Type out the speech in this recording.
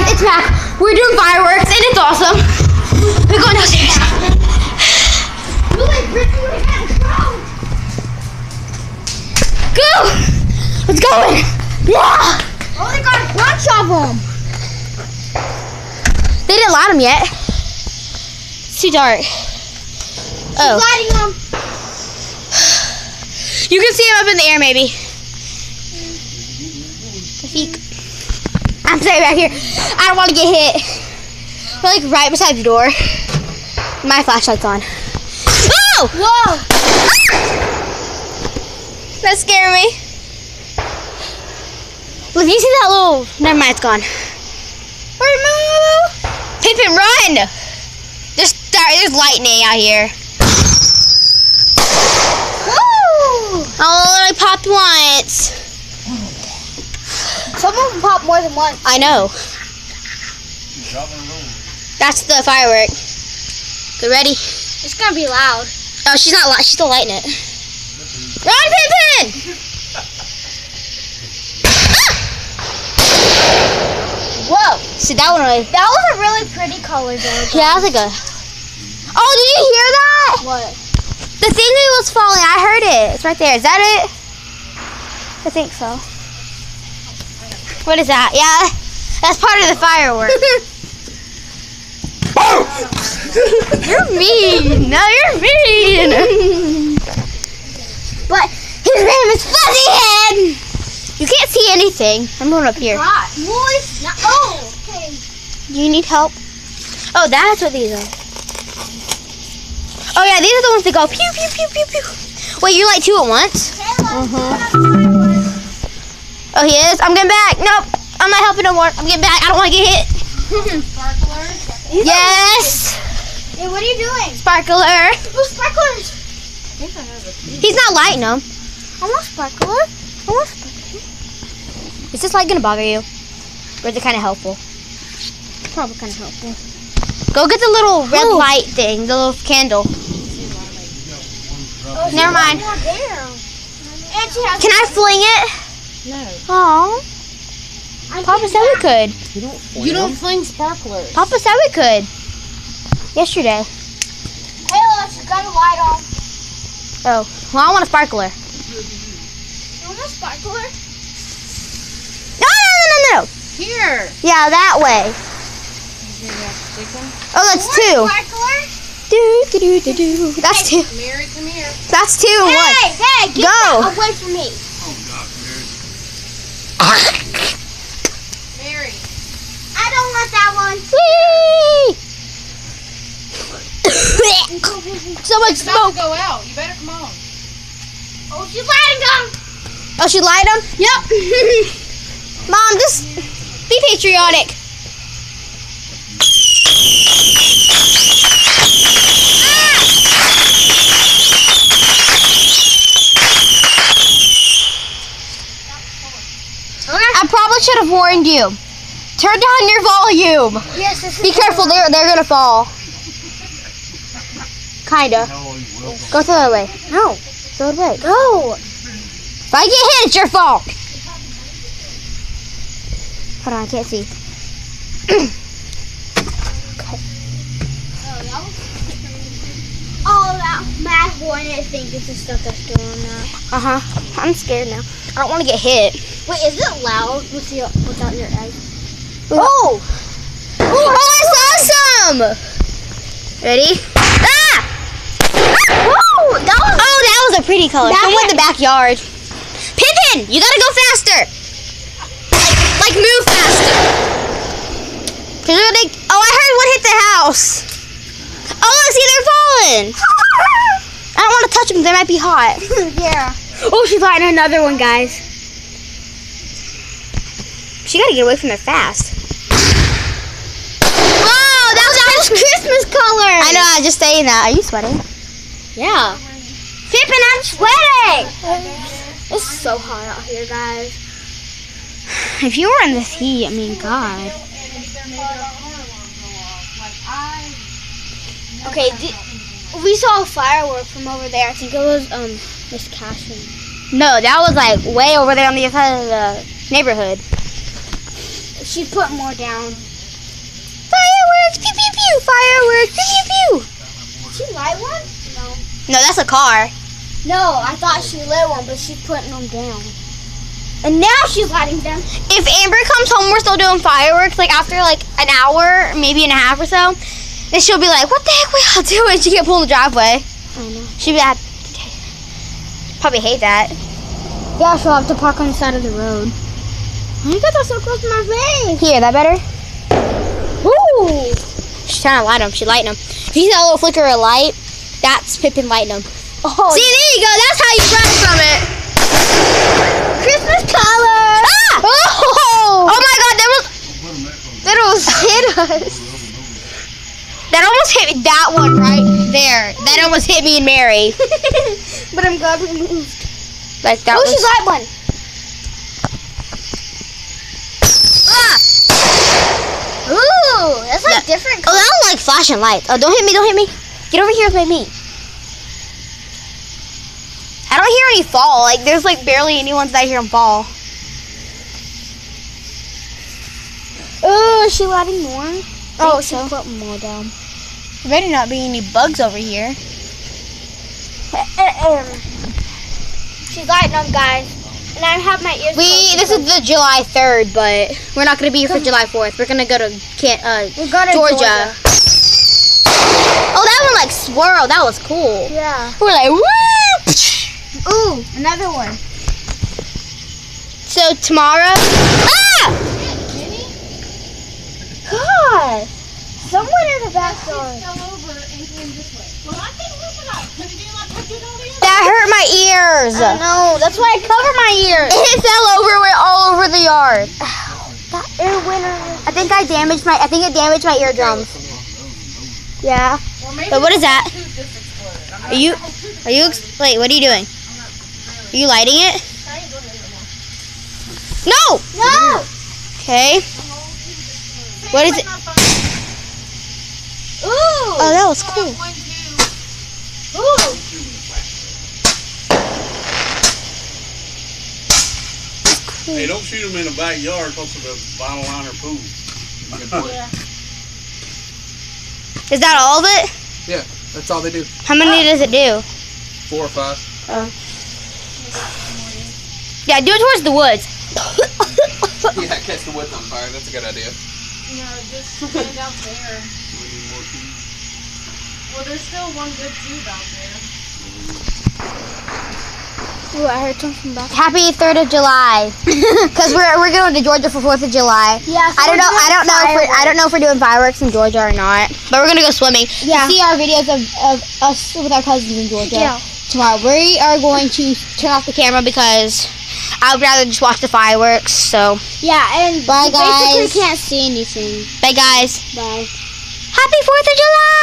It's Mac. We're doing fireworks and it's awesome. We're going downstairs. Go! Let's go in. Yeah! Oh, they got a bunch of them. They didn't light them yet. It's too dark. Oh. Lighting them. You can see them up in the air, maybe. I'm staying back here. I don't want to get hit. We're like right beside the door. My flashlight's on. Oh! Whoa! That scared me. Look, you see that little... Never mind, it's gone. Pippin, run! There's lightning out here. Woo! Oh, I popped once. Some of them pop more than once. I know. That's the firework. Get ready. It's gonna be loud. Oh, she's not. She's still lighting it. Run, Pippin! Whoa! See that one? Really? That was a really pretty color, though. Yeah, that was like a. Oh, did you hear that? What? The thing that was falling. I heard it. It's right there. Is that it? I think so. What is that? Yeah, that's part of the firework. You're mean. No, you're mean. But his name is Fuzzy Head. You can't see anything. I'm going up here. Oh, okay. Do you need help? Oh, that's what these are. Oh yeah, these are the ones that go pew pew pew pew pew. Wait, you light two at once? Oh, he is? I'm getting back. Nope. I'm not helping no more. I'm getting back. I don't want to get hit. Yes. Hey, what are you doing? Sparkler. Oh, sparklers. He's not lighting them. I want sparkler. I want sparkler. Is this light going to bother you? Or is it kind of helpful? Probably kind of helpful. Go get the little red light thing, the little candle. Oh, Never mind. Can I fling it? No. Oh. Papa said we could. You don't fling sparklers. Papa said we could. Yesterday. Hey, let's got a light on. Oh. Well, I want a sparkler. You want a sparkler? No. Here. Yeah, that way. Oh, that's two. Sparkler? That's two. Mary, come here. That's two and one. Hey, get Go. that away from me. Mary. I don't want that one. Whee! So much It's about to smoke. go out. You better come on. Oh, she's lighting them. Oh, she light them? Yep. Mom, just be patriotic. I probably should have warned you. Turn down your volume. Yes, this is Be careful, they're gonna fall. Kinda. Go the other way. No, the other way. Go. If I get hit, it's your fault. Hold on, I can't see. Oh, that mad hornet thing is the stuff that's doing that. I'm scared now. I don't want to get hit. Wait, is it loud without your egg? Oh! Oh, that's awesome! Ready? Ah! Whoa! That was a pretty color. Someone in the backyard. Pippin, you gotta go faster. Like move faster. Cause you're gonna. Oh, I heard one hit the house. Oh, see, they're falling. I don't want to touch them. They might be hot. Yeah. Oh, she's lighting another one, guys. She gotta get away from there fast. Oh, that was Christmas color. I know. I was just saying that. Are you sweating? Yeah. Pippin, I'm sweating. It's so hot out here, guys. If you were in this heat, I mean, God. Okay, we saw a firework from over there. I think it was Miss Cashin. No, that was like way over there on the other side of the neighborhood. She put more down. Fireworks! Pew pew pew! Fireworks! Pew pew pew! Did she light one? No. No, that's a car. No, I thought she lit one, but she's putting them down. And now she's lighting them. If Amber comes home, we're still doing fireworks. Like after like an hour, maybe and a half or so, then she'll be like, "What the heck we all doing?" She can't pull in the driveway. I know. She'll be like, probably hate that. Yeah, she'll have to park on the side of the road. Oh my god, that's so close to my face. Here, that better? Woo! She's trying to light them. She's lighting them. If you see that little flicker of light, that's Pippin lighting them. Oh, See, there you go. That's how you run from it. Christmas colors. Ah! Oh my god, that almost hit us. That almost hit me. That one right there. That almost hit me and Mary. But I'm glad we moved. Like that Oh, was. she's light one. Ah! Ooh, that's like different. Oh, that one like flashing lights. Oh, don't hit me. Don't hit me. Get over here with me. I don't hear any fall. Like there's like barely any ones that I hear them fall. Ooh, is she lighting more? Oh, she's so. putting more down. There better not be any bugs over here. She's lighting them, guys. And I have my ears This is the July 3rd, but we're not gonna be here for July 4th. We're gonna go to We're going to Georgia. Oh, that one like swirled. That was cool. Yeah. We're like, woo! Ooh, another one. So tomorrow. Ah! God. Someone in the backyard. That hurt my ears. I know. That's why I cover my ears. It fell over, went all over the yard. That ear winner. I think it damaged my eardrums. Yeah. But what is that? Wait, what are you doing? Are you lighting it? No! No. Okay. What is it? Ooh. Oh, that was cool. Ooh. Hey, don't shoot them in the backyard because of the vinyl liner pool. Is that all of it? Yeah, that's all they do. How many does it do? 4 or 5. Yeah, do it towards the woods. Yeah, catch the woods on fire. That's a good idea. No, just stand out there. Well, there's still one good tube out there. Ooh, I heard something back. Happy 3rd of July. Cause we're going to Georgia for 4th of July. Yeah. So I don't know if we're doing fireworks in Georgia or not. But we're gonna go swimming. Yeah. See our videos of us with our cousins in Georgia. Yeah. Tomorrow we are going to turn off the camera because I would rather just watch the fireworks. So Yeah, and bye guys. basically can't see anything. Bye guys. Bye. Happy 4th of July.